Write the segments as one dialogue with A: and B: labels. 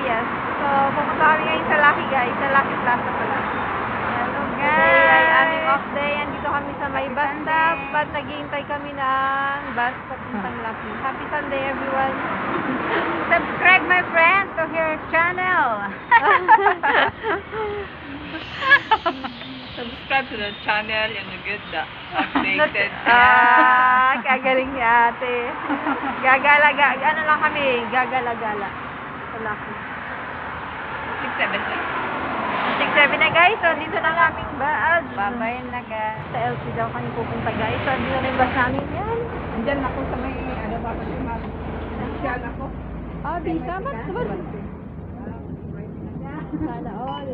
A: Yes. So, pupunta kami ngayon sa Lucky guys. Sa Lucky Plaza pala.
B: Hello guys!
A: Today ay aming off day. Andito kami sa may bus stop. At naghihintay kami ng bus papuntang Lucky. Happy Sunday everyone!
B: Subscribe my friend to her channel!
C: Subscribe to the channel and you get the updated.
A: Kagaling ni ate. Ano lang kami, gagala-gala. Sa Lucky. 6-7 na guys. So, dito na ang aming bus.
B: Babay na guys.
A: Sa LC daw kami pupunta guys. So, dito na yung bus namin. Yan.
C: Diyan ako sa may ano ba kasi mag-social ako.
A: Di sama. Sana all.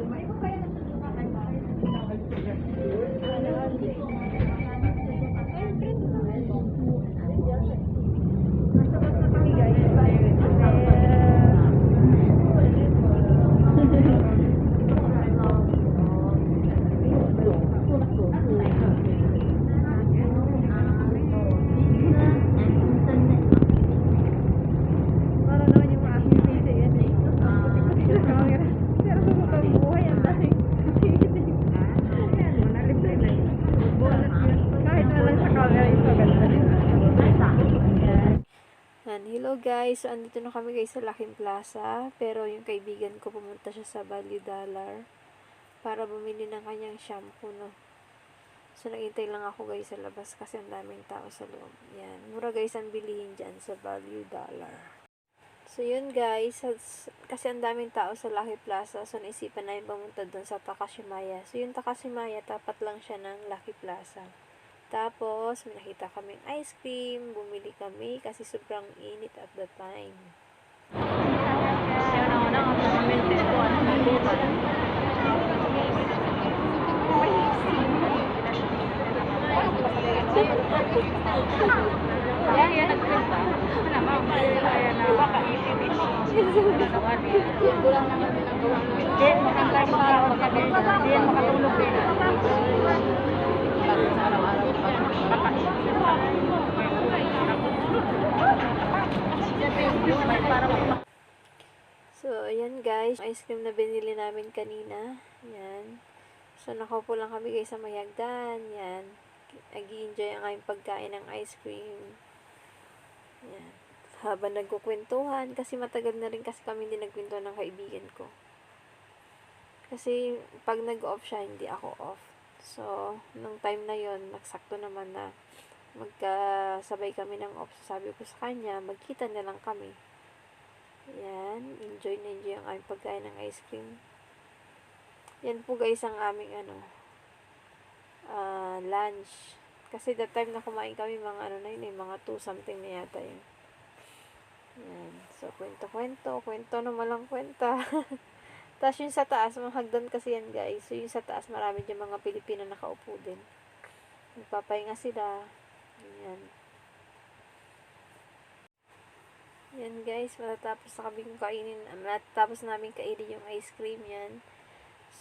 A: Hello guys, so andito na kami guys sa Laking Plaza, pero yung kaibigan ko pumunta siya sa Value Dollar para bumili ng kanyang shampoo, no. So naghintay lang ako guys sa labas kasi ang daming tao sa loob. Yan, mura guys ang bilihin dyan sa Value Dollar. So yun guys, kasi ang daming tao sa Lucky Plaza, so naisipan namin pumunta doon sa Takashimaya. So yung Takashimaya, tapat lang siya ng Lucky Plaza. Tapos, may nakita kaming ice cream. Bumili kami kasi sobrang init at the time. So, ayan guys, ice cream na binili namin kanina. Yan. So, nakaupo lang kami guys sa may hagdan. Yan. Nag-i-enjoy ang aming pagkain ng ice cream. Yan. Habang nagkukwentuhan, kasi matagal na rin kasi kami hindi nagkwentuhan ng kaibigan ko. Kasi, pag nag-off siya, hindi ako off. So, nung time na yon nagsakto naman na magkasabay kami ng off. Sabi ko sa kanya, magkita na lang kami. Yan, enjoy na enjoy ang aming pagkain ng ice cream. Yan po guys ang aming lunch. Kasi that time na kumain kami mga mga 2 something na yata yun. Yan, so kwento na malang kwenta. Tapos yung sa taas, mga hagdan kasi yan guys. So yung sa taas, marami dyan mga Pilipino nakaupo din. Nagpapahinga sila. Yan. Yan guys, matatapos namin kainin yung ice cream yan.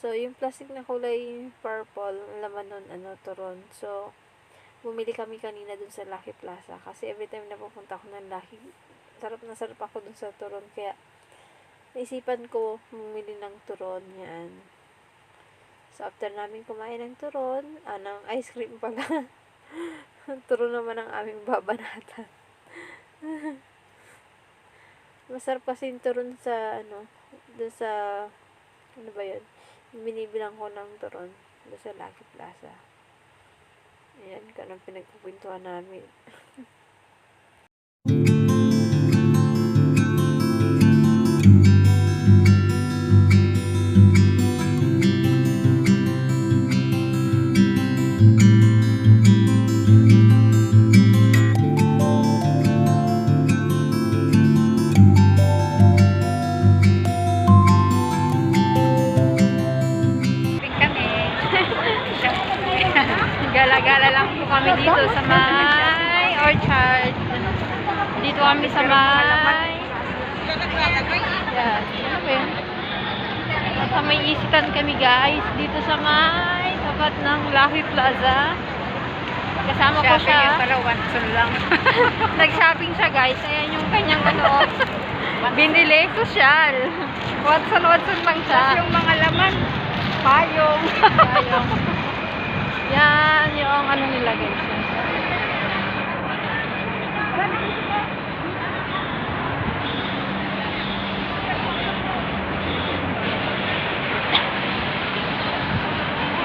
A: So, yung plastic na kulay purple, laman nun, turon. So, bumili kami kanina dun sa Lucky Plaza. Kasi every time na pupunta ako ng Lucky, sarap na sarap ako dun sa turon. Kaya, naisipan ko, bumili ng turon. Yan. So, after namin kumain ng turon, ng ice cream pala. Turon naman ang aming babanatan. Masarap kasi yung turon sa, doon sa, ano ba yun? Binibilang ko ng turon doon sa Lucky Plaza. Ayan, kanang pinagpupintuan namin. Gala-gala lang po kami dito sa may orchard. Dito kami sa may... Yan. Ano ba yun? Sa may isitan kami guys. Dito sa may tapat ng Lucky Plaza. Kasama ko siya.
B: Para 1 lang.
A: Nag-shopping siya guys. Ayan yung kanyang Binili, sosyal. Watson lang siya.
B: Tapos yung mga laman, payong.
A: Ayun. Yan, yung ano nila guys.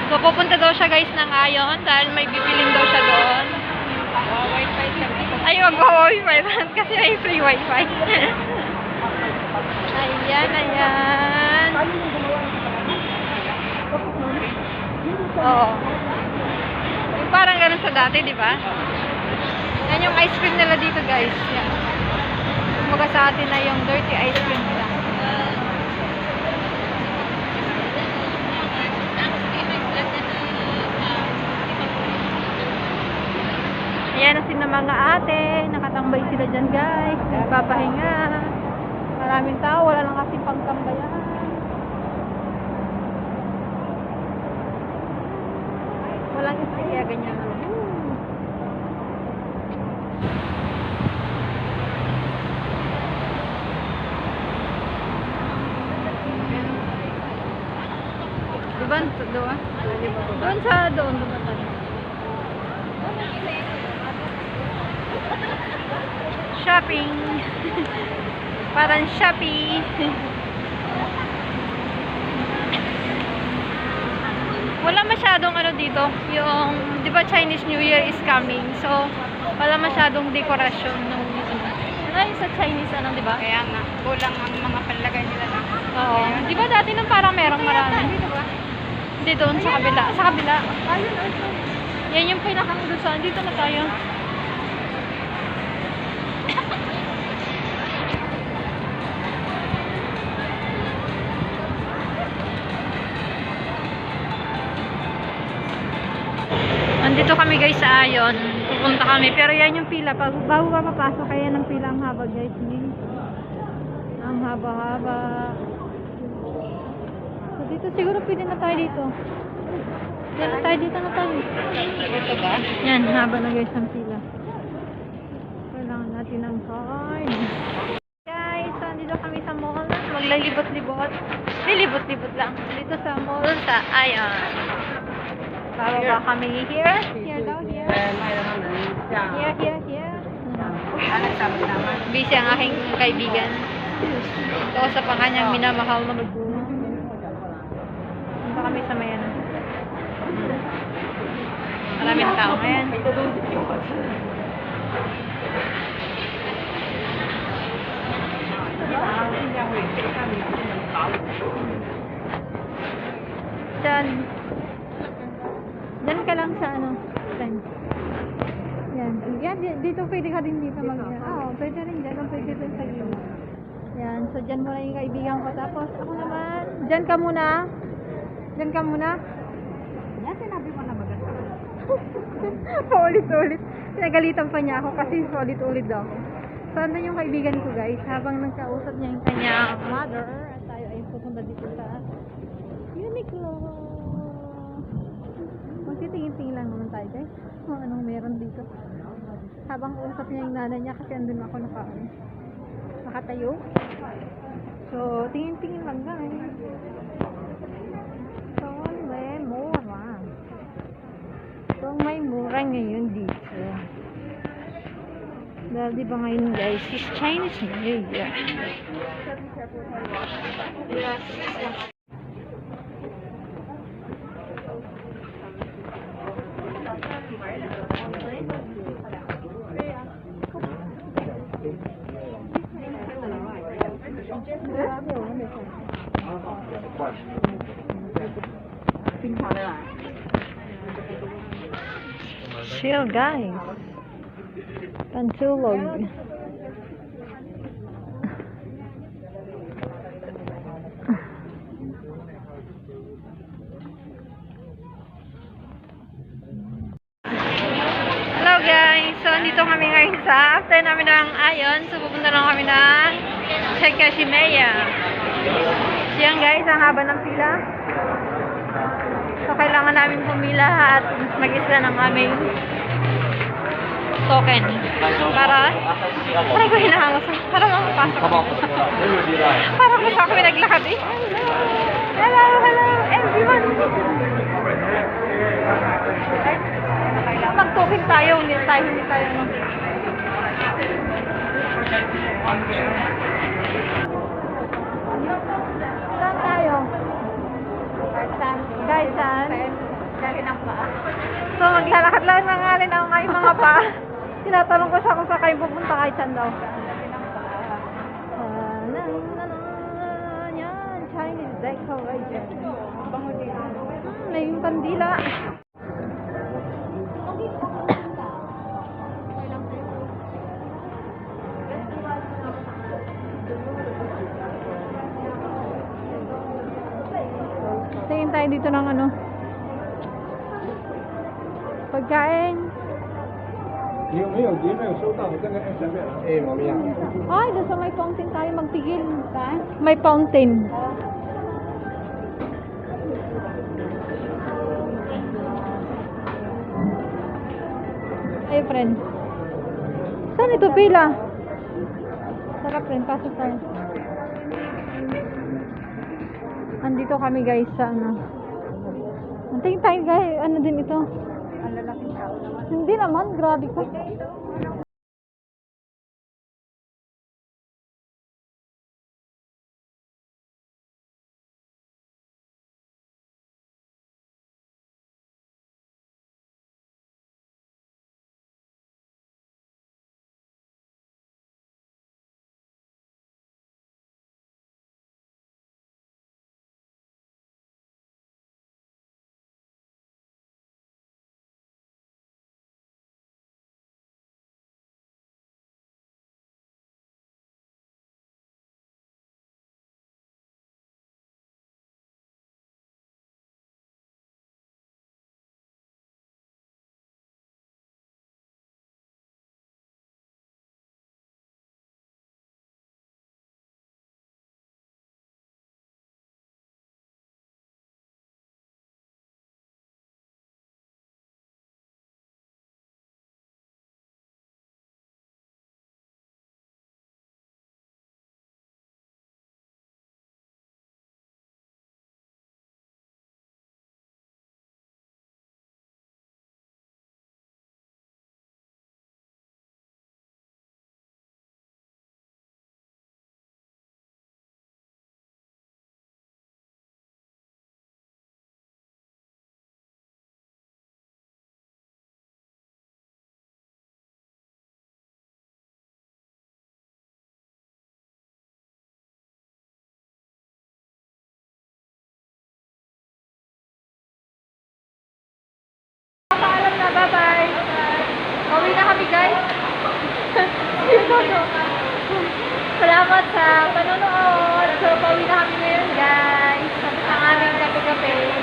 A: So, pupunta daw siya guys ng Ayon dahil may bibiling daw siya doon.
B: Wi-Fi siya.
A: Ay, mag-wifi kasi may free wifi. Ayan, ayan. Oo. Yung parang ganun sa dati, di ba? Yan yung ice cream nila dito, guys. Yan. Kumbaga sa atin na yung dirty ice cream nila. Ayan na sila mga ate. Nakatambay sila dyan, guys. Nagpapahinga. Maraming tao. Wala lang kasi pangtambayan. Walang isa kaya ganyan. Diba? Doon? Doon sa doon. Doon tayo. Shopping. Parang Shopee. Wala masyadong ano dito, yung, di ba Chinese New Year is coming, so, wala masyadong dekorasyon nung, ay, sa Chinese, ano, di ba?
B: Kaya nga, kulang ang mga panlagay nila na.
A: Oo. Di ba dati nung parang merong marami? Hindi doon, sa kabila. Sa kabila. Yan yung pinakang lusan. Dito na tayo. Andito kami guys sa Ayon. Pupunta kami. Pero yan yung pila. Bago ka papasok, kaya ng pila ang haba guys. Ang haba-haba. So dito siguro pwede na tayo dito. Yan na tayo. Dito na tayo.
B: Ito ba?
A: Yan, haba na guys ang pila. Kailangan natin ng card. Guys, so andito kami sa mall. Maglalibot-libot. Lilibot-libot lang. Dito sa mall sa Ayon. Bababa kami here. Here daw, here. Here.
B: Nagsama-sama.
A: Busy ang aking kaibigan. Ito sa panganyang minamahal na magulang. Punta kami sa mayan. Maraming tao ngayon. Diyan. Diyan ka lang sa ano. Diyan. Yan. Yan. Dito pwede ka din dito mag Oo, pwede rin dyan. Pwede rin sa iyo. Yan. So, dyan muna yung kaibigan ko. Tapos, ako naman. Dyan ka muna. Dyan ka muna.
B: Yan, sinabi mo na maganda.
A: Paulit-ulit. Pinagalitan pa niya ako kasi paulit-ulit daw ako. So, andun yung kaibigan ko guys. Habang nagkausap niya yung kanyang mother. At tayo ay pupunta dito sa Uniqlo. Magtitingin-tingin lang naman tayo guys. Kung anong meron dito. Habang usap niya yung nanay niya kasi andun ako nakatayo. So, tingin-tingin lang guys. So, may mura. So, may mura ngayon dito. Dahil di ba ngayon guys, is Chinese New Year. Chill guys. Pantulog. Hello guys. So andito kami ngayon sa after namin ng Ayon. So pupunta lang kami ng Shikashimeya. Siyan guys, ang haba ng pila. So kailangan namin pumila at mag-isla ng aming token para
B: Parang ko hinahangos. Parang makapasok dito. Parang gusto ako naglakad eh. Hello, hello, everyone. Magtukin tayo, hindi tayo. Saan tayo? Gaisan. So, maglalakad lang ng alin ang aking mga pa. Tinatanong ko siya kung saan kayo pupunta kay Chan daw. Yan, Chinese decoration. May yung kandila. Tingin tayo dito ng ano. Pagkain. Ay, doon sa may fountain tayo magtigil. May fountain. Ay, friend. Saan ito pila? Sarap friend, pasok tayo. Andito kami guys sa ano. Tingin tayo guys, ano din ito?
C: Ang lalaking tao naman.
B: Hindi naman, grabe ka. Paalam na, bye-bye. Pauwi na kami, guys. Salamat sa panonood. So, pauwi na kami ngayon, guys. Tapos ang aming gabi-gabi.